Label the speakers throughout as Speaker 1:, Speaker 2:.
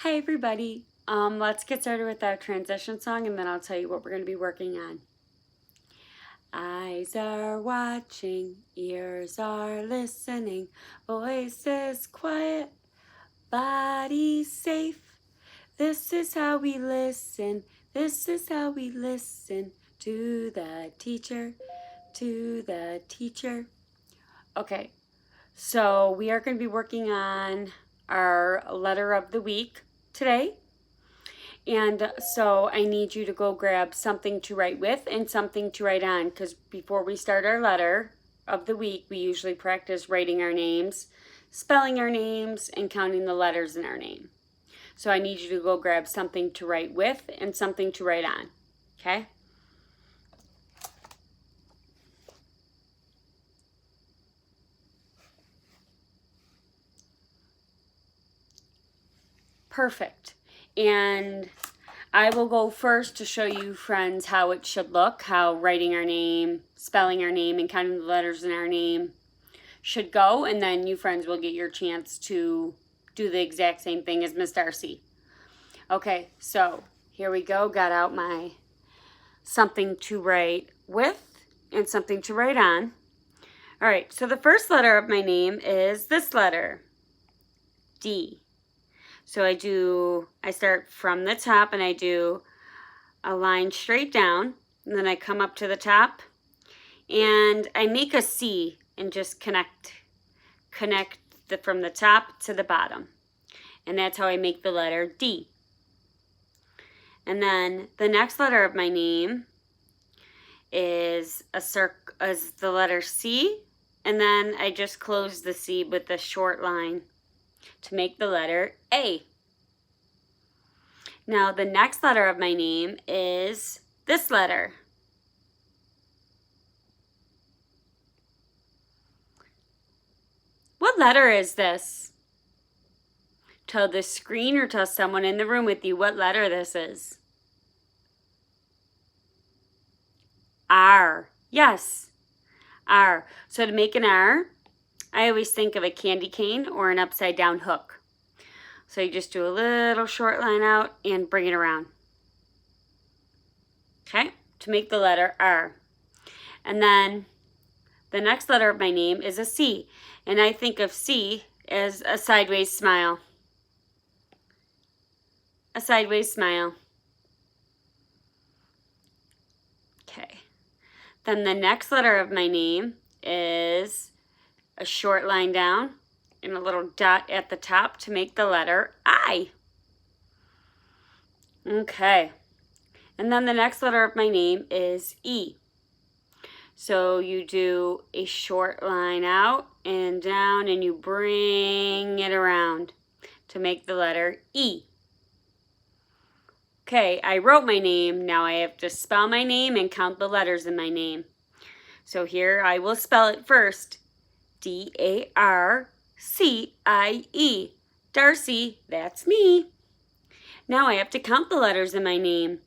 Speaker 1: Hi everybody. Let's get started with our transition song and then I'll tell you what we're going to be working on. Eyes are watching, ears are listening, voices quiet, body safe. This is how we listen, this is how we listen to the teacher, to the teacher. Okay, so we are going to be working on our letter of the week today. And so I need you to go grab something to write with and something to write on, because before we start our letter of the week, we usually practice writing our names, spelling our names, and counting the letters in our name. So I need you to go grab something to write with and something to write on, okay? Perfect. And I will go first to show you, friends, how it should look, how writing our name, spelling our name, and counting the letters in our name should go, and then you, friends, will get your chance to do the exact same thing as Miss Darcy. Okay, so here we go. Got out my something to write with and something to write on. All right, so the first letter of my name is this letter, D. So I start from the top and I do a line straight down, and then I come up to the top and I make a C and just connect from the top to the bottom. And that's how I make the letter D. And then the next letter of my name is the letter C, and then I just close the C with a short line to make the letter A. Now the next letter of my name is this letter. What letter is this? Tell the screen or tell someone in the room with you what letter this is. R. Yes, R. So to make an R, I always think of a candy cane or an upside down hook. So you just do a little short line out and bring it around. Okay, to make the letter R. And then the next letter of my name is a C. And I think of C as a sideways smile. A sideways smile. Okay. Then the next letter of my name is a short line down and a little dot at the top to make the letter I. Okay. And then the next letter of my name is E. So you do a short line out and down and you bring it around to make the letter E. Okay, I wrote my name. Now I have to spell my name and count the letters in my name. So here I will spell it first. D-A-R-C-I-E. Darcy, that's me. Now I have to count the letters in my name.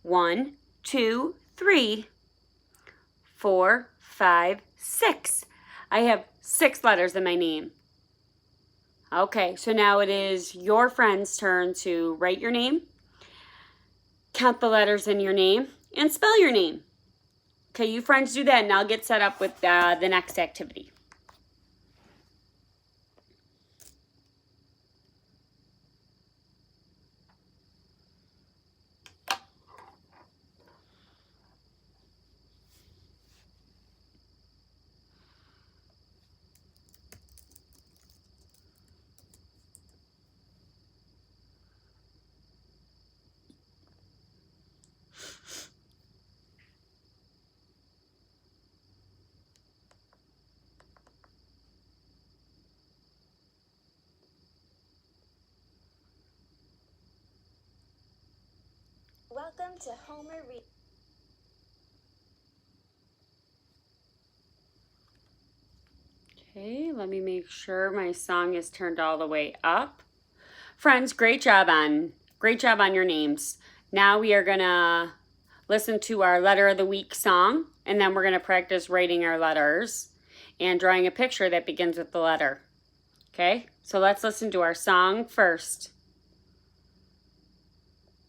Speaker 1: 1, 2, 3, 4, 5, 6. I have 6 letters in my name. Okay, so now it is your friend's turn to write your name, count the letters in your name, and spell your name. Okay, you friends do that and I'll get set up with the next activity.
Speaker 2: Welcome to Homer Read.
Speaker 1: Okay, let me make sure my song is turned all the way up. Friends, great job on your names. Now we are gonna listen to our letter of the week song, and then we're gonna practice writing our letters and drawing a picture that begins with the letter. Okay, so let's listen to our song first.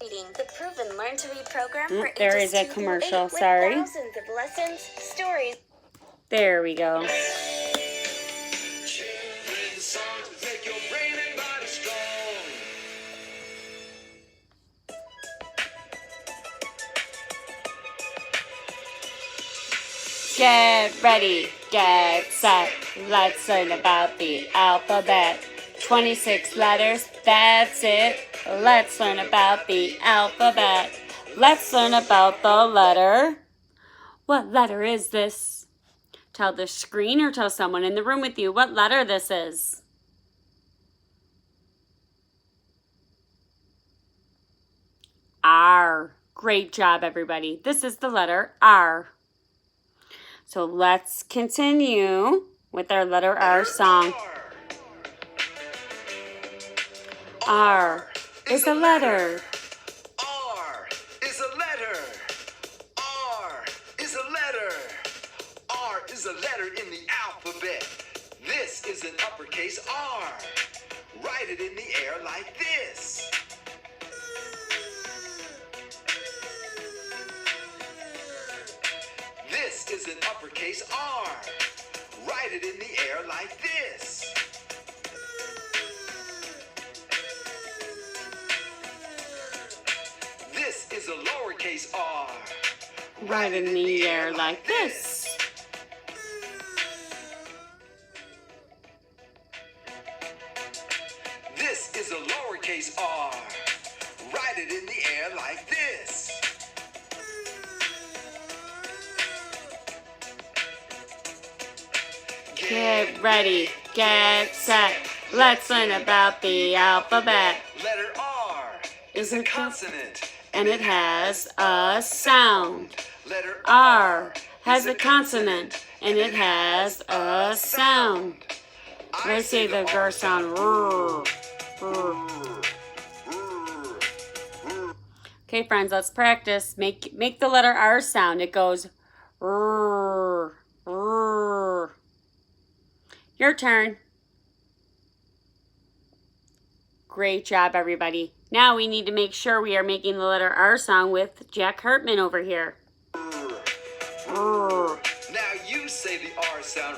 Speaker 2: Reading, the proven Learn to Read program for
Speaker 1: There
Speaker 2: ages
Speaker 1: is a
Speaker 2: 2 through
Speaker 1: commercial,
Speaker 2: 8 with
Speaker 1: sorry.
Speaker 2: thousands of lessons, stories.
Speaker 1: There we go.
Speaker 3: Children's songs make your brain and body strong.
Speaker 1: Get ready, get set. Let's learn about the alphabet. 26 letters, that's it. Let's learn about the alphabet. Let's learn about the letter. What letter is this? Tell the screen or tell someone in the room with you what letter this is. R. Great job, everybody. This is the letter R. So let's continue with our letter R song. R is a letter.
Speaker 3: R is a letter. R is a letter. R is a letter in the alphabet. This is an uppercase R. Write it in the air like this. This is an uppercase R. Write it in the air like this. This is a lowercase r.
Speaker 1: Right in the air like this.
Speaker 3: This is a lowercase r. Write it in the air like this.
Speaker 1: Get ready, get set. Let's learn about the alphabet.
Speaker 3: Letter R
Speaker 1: Is
Speaker 3: is a
Speaker 1: a
Speaker 3: consonant.
Speaker 1: And it has a sound.
Speaker 3: Letter
Speaker 1: R has a consonant and it has a sound. Let's say the R sound. R, R. Okay, friends, let's practice. Make the letter R sound. It goes R, R. Your turn. Great job, everybody. Now we need to make sure we are making the letter R sound with Jack Hartman over here.
Speaker 3: Now you say the R sound.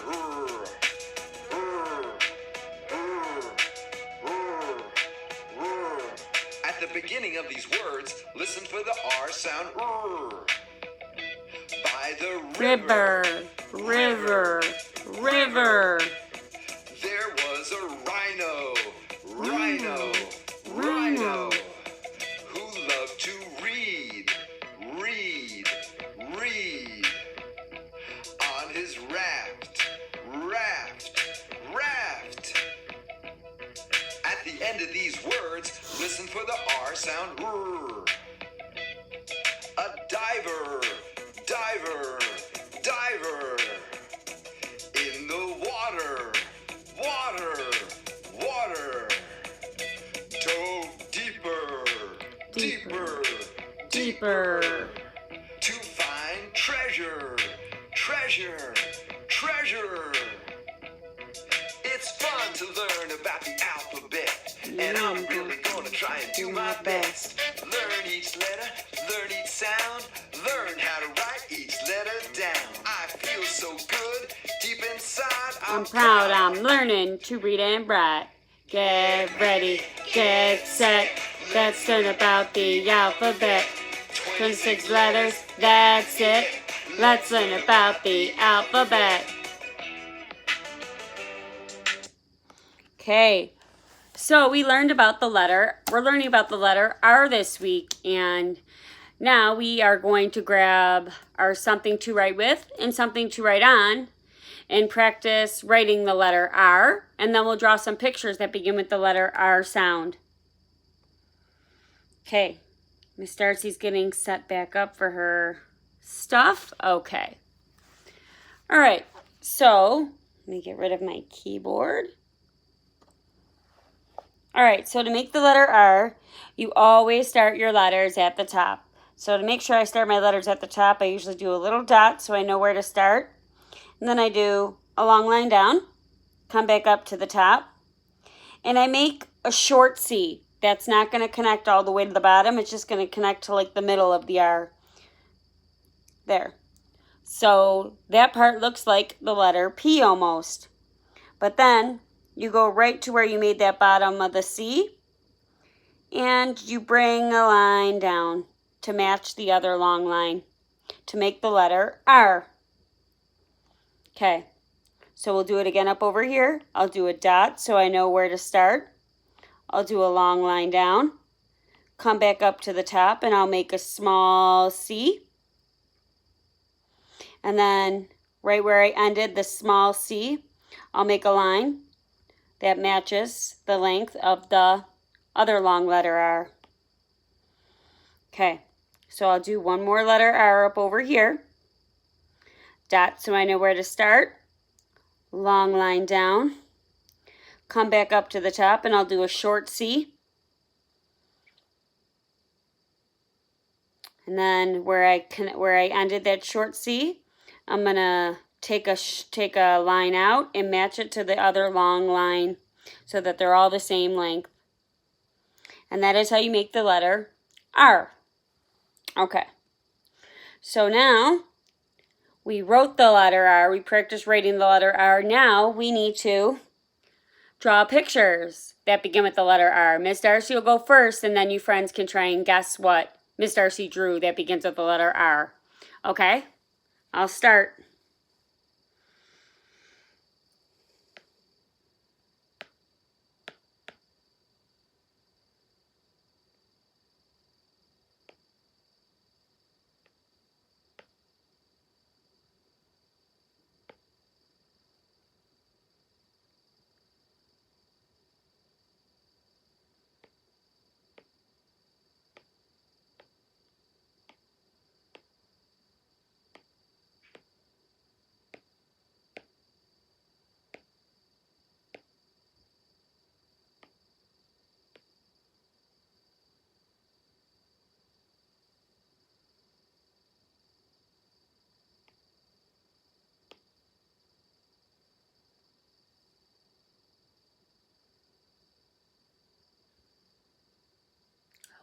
Speaker 3: At the beginning of these words, listen for the R sound. By the
Speaker 1: River, river, river.
Speaker 3: there was a rhino, rhino,
Speaker 1: Rhino.
Speaker 3: who loved to read, read, read. On his raft, raft, raft. At the end of these words, listen for the R sound. A diver, diver, diver. In the water, water, water. Dove deeper, deeper,
Speaker 1: Deeper.
Speaker 3: to find treasure, treasure, treasure. It's fun to learn about the alphabet, and I'm really gonna try and do my best. Learn each letter, learn each sound, learn how to write each letter down. I feel so good deep inside.
Speaker 1: I'm proud I'm learning to read and write. Get ready, get set. Let's learn about the alphabet. 26 letters, that's it. Let's learn about the alphabet. Okay, so we learned about the letter. We're learning about the letter R this week, and now we are going to grab our something to write with and something to write on and practice writing the letter R, and then we'll draw some pictures that begin with the letter R sound. Okay, Miss Darcy's getting set back up for her stuff. Okay. All right, so let me get rid of my keyboard. All right, so to make the letter R, you always start your letters at the top. So to make sure I start my letters at the top, I usually do a little dot so I know where to start. And then I do a long line down, come back up to the top, and I make a short C. That's not going to connect all the way to the bottom. It's just going to connect to like the middle of the R. There. So that part looks like the letter P almost. But then you go right to where you made that bottom of the C. And you bring a line down to match the other long line to make the letter R. Okay. So we'll do it again up over here. I'll do a dot so I know where to start. I'll do a long line down, come back up to the top, and I'll make a small C. And then right where I ended the small C, I'll make a line that matches the length of the other long letter R. Okay, so I'll do one more letter R up over here. Dot so I know where to start. Long line down. Come back up to the top and I'll do a short C. And then where I ended that short C, I'm going to take a line out and match it to the other long line so that they're all the same length. And that is how you make the letter R. Okay. So now we wrote the letter R. We practiced writing the letter R. Now we need to draw pictures that begin with the letter R. Miss Darcy will go first, and then you friends can try and guess what Miss Darcy drew that begins with the letter R. Okay? I'll start.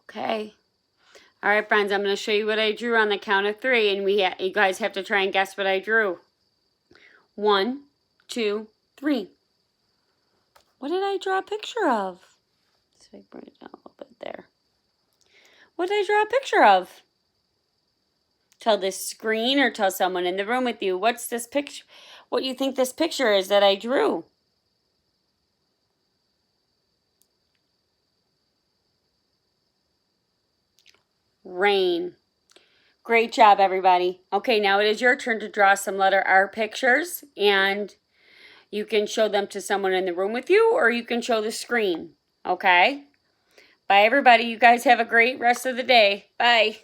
Speaker 1: Okay. All right, friends, I'm going to show you what I drew on the count of 3, and you guys have to try and guess what I drew. 1, 2, 3. What did I draw a picture of? So I bring it down a little bit there. What did I draw a picture of? Tell this screen or tell someone in the room with you. What's this picture? What you think this picture is that I drew? Rain. Great job, everybody. Okay, now it is your turn to draw some letter R pictures, and you can show them to someone in the room with you, or you can show the screen. Okay? Bye, everybody. You guys have a great rest of the day. Bye.